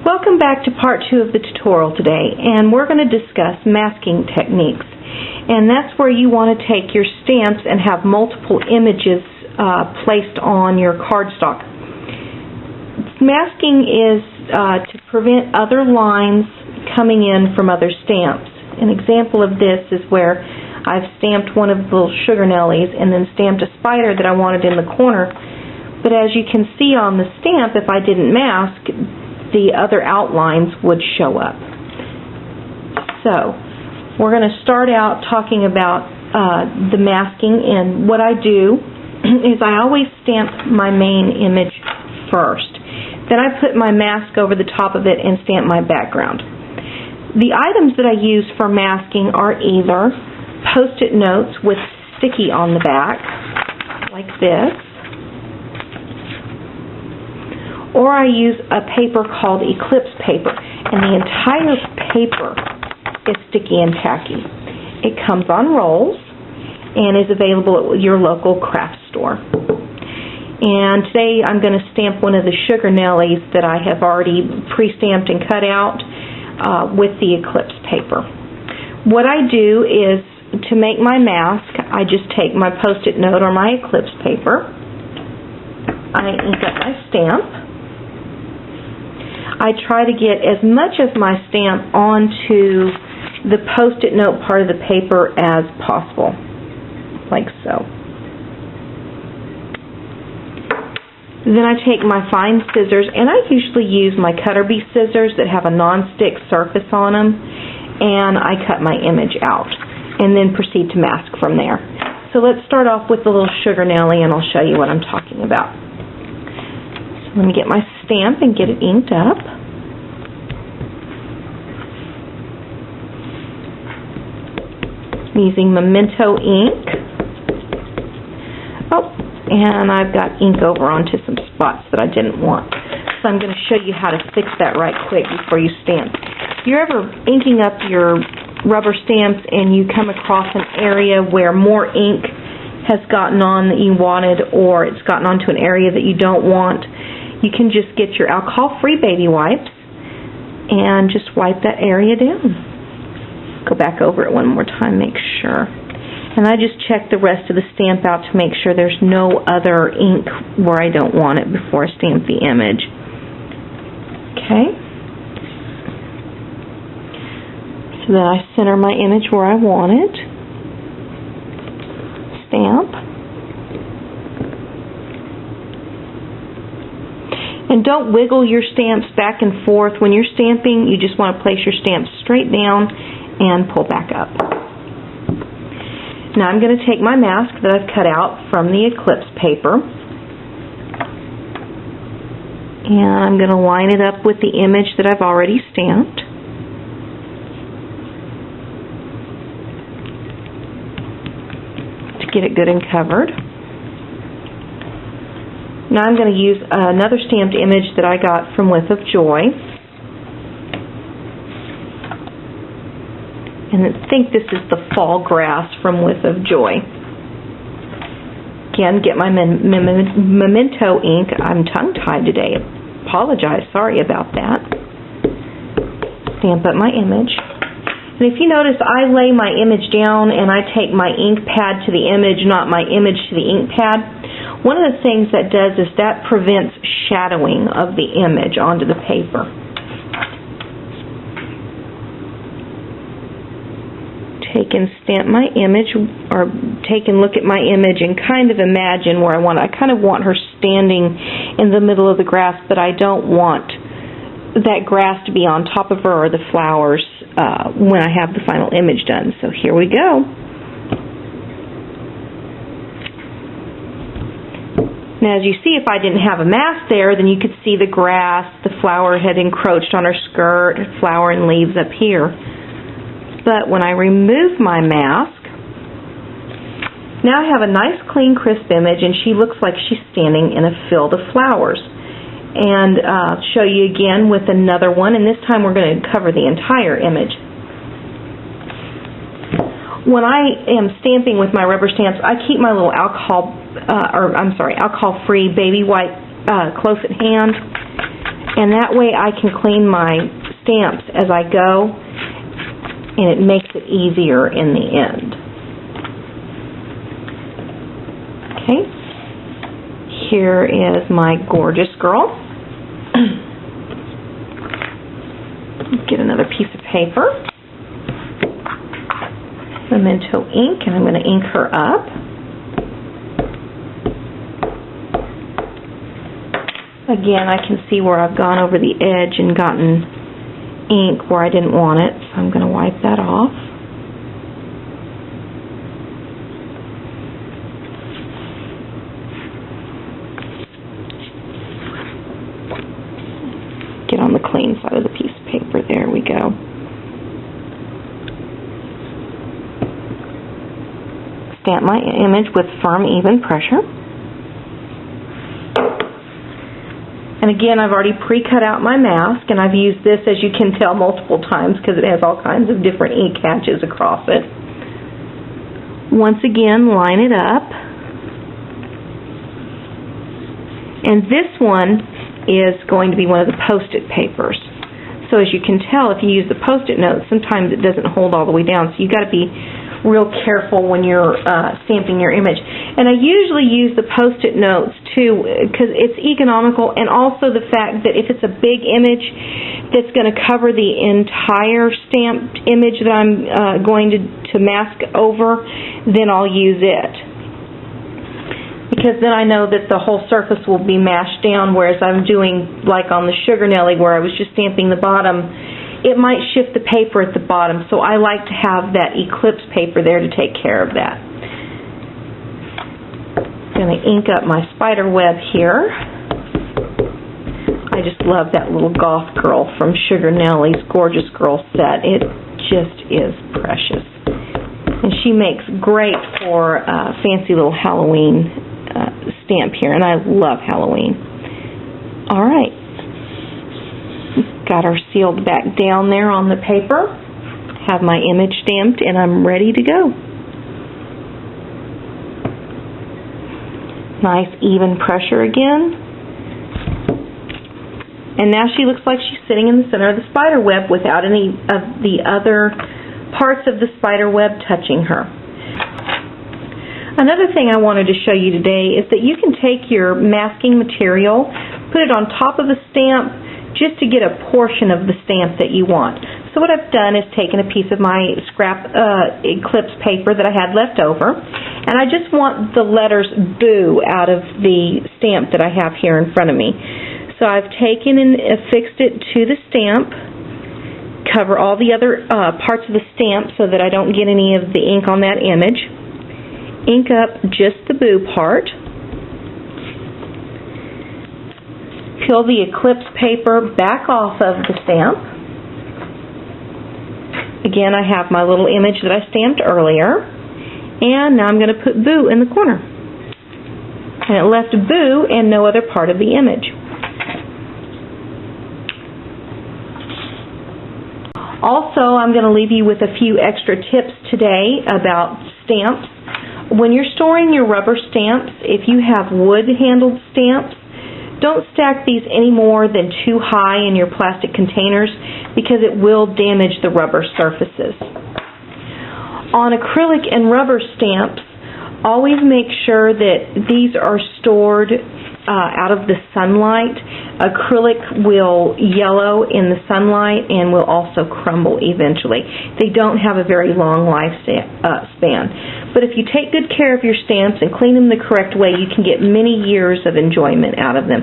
Welcome back to part 2 of the tutorial today, and we're going to discuss masking techniques. And that's where you want to take your stamps and have multiple images placed on your cardstock. Masking is to prevent other lines coming in from other stamps. An example of this is where I've stamped one of the little sugar nellies and then stamped a spider that I wanted in the corner. But as you can see on the stamp, if I didn't mask, the other outlines would show up. So we're going to start out talking about the masking, and what I do is I always stamp my main image first. Then I put my mask over the top of it and stamp my background. The items that I use for masking are either Post-it notes with sticky on the back, like this, or I use a paper called Eclipse paper, and the entire paper is sticky and tacky. It comes on rolls and is available at your local craft store. And today I'm going to stamp one of the sugar nellies that I have already pre-stamped and cut out with the Eclipse paper. What I do is, to make my mask, I just take my Post-it note or my Eclipse paper, I ink up my stamp. I try to get as much of my stamp onto the Post-it note part of the paper as possible, like so. Then I take my fine scissors, and I usually use my Cutter Bee scissors that have a non-stick surface on them, and I cut my image out, and then proceed to mask from there. So let's start off with the little sugar nelly, and I'll show you what I'm talking about. Let me get my stamp and get it inked up. I'm using Memento ink. Oh, and I've got ink over onto some spots that I didn't want. So I'm going to show you how to fix that right quick before you stamp. If you're ever inking up your rubber stamps and you come across an area where more ink has gotten on that you wanted, or it's gotten onto an area that you don't want, you can just get your alcohol-free baby wipes and just wipe that area down. Go back over it one more time, make sure. And I just check the rest of the stamp out to make sure there's no other ink where I don't want it before I stamp the image. Okay. So then I center my image where I want it. Stamp. And don't wiggle your stamps back and forth. When you're stamping, you just want to place your stamps straight down and pull back up. Now I'm going to take my mask that I've cut out from the Eclipse paper, and I'm going to line it up with the image that I've already stamped. To get it good and covered. Now I'm going to use another stamped image that I got from Width of Joy. And I think this is the fall grass from Width of Joy. Again, get my Memento ink. I'm tongue-tied today. Apologize. Sorry about that. Stamp up my image. And if you notice, I lay my image down and I take my ink pad to the image, not my image to the ink pad. One of the things that does is that prevents shadowing of the image onto the paper. Take and stamp my image, or take and look at my image and kind of imagine where I want it. I kind of want her standing in the middle of the grass, but I don't want that grass to be on top of her or the flowers when I have the final image done. So here we go. Now, as you see, if I didn't have a mask there, then you could see the grass, the flower had encroached on her skirt, flower and leaves up here. But when I remove my mask, now I have a nice, clean, crisp image, and she looks like she's standing in a field of flowers. And I'll show you again with another one, and this time we're going to cover the entire image. When I am stamping with my rubber stamps, I keep my little alcohol-free baby wipe close at hand. And that way I can clean my stamps as I go, and it makes it easier in the end. Okay, here is my gorgeous girl. Get another piece of paper, Memento ink, and I'm going to ink her up. Again, I can see where I've gone over the edge and gotten ink where I didn't want it, so I'm going to wipe that off. Get on the clean side of the piece of paper. There we go. Stamp my image with firm, even pressure. And again, I've already pre-cut out my mask, and I've used this, as you can tell, multiple times because it has all kinds of different ink hatches across it. Once again, line it up. And this one is going to be one of the Post-it papers. So as you can tell, if you use the Post-it notes, sometimes it doesn't hold all the way down, so you've got to be real careful when you're stamping your image. And I usually use the Post-it notes too because it's economical, and also the fact that if it's a big image that's going to cover the entire stamped image that I'm going to mask over, then I'll use it. Because then I know that the whole surface will be mashed down, whereas I'm doing like on the Sugar Nelly where I was just stamping the bottom, it might shift the paper at the bottom, so I like to have that Eclipse paper there to take care of that. I'm going to ink up my spider web here. I just love that little goth girl from Sugar Nelly's Gorgeous Girl set. It just is precious. And she makes great for a fancy little Halloween stamp here, and I love Halloween. All right. Got her sealed back down there on the paper. Have my image stamped, and I'm ready to go. Nice even pressure again. And now she looks like she's sitting in the center of the spider web without any of the other parts of the spider web touching her. Another thing I wanted to show you today is that you can take your masking material, put it on top of the stamp, just to get a portion of the stamp that you want. So what I've done is taken a piece of my scrap Eclipse paper that I had left over, and I just want the letters Boo out of the stamp that I have here in front of me. So I've taken and affixed it to the stamp, cover all the other parts of the stamp so that I don't get any of the ink on that image, ink up just the Boo part, peel the Eclipse paper back off of the stamp. Again, I have my little image that I stamped earlier, and now I'm going to put Boo in the corner. And it left Boo and no other part of the image. Also, I'm going to leave you with a few extra tips today about stamps. When you're storing your rubber stamps, if you have wood-handled stamps, don't stack these any more than too high in your plastic containers because it will damage the rubber surfaces. On acrylic and rubber stamps, always make sure that these are stored out of the sunlight. Acrylic will yellow in the sunlight and will also crumble eventually. They don't have a very long lifespan. But if you take good care of your stamps and clean them the correct way, you can get many years of enjoyment out of them.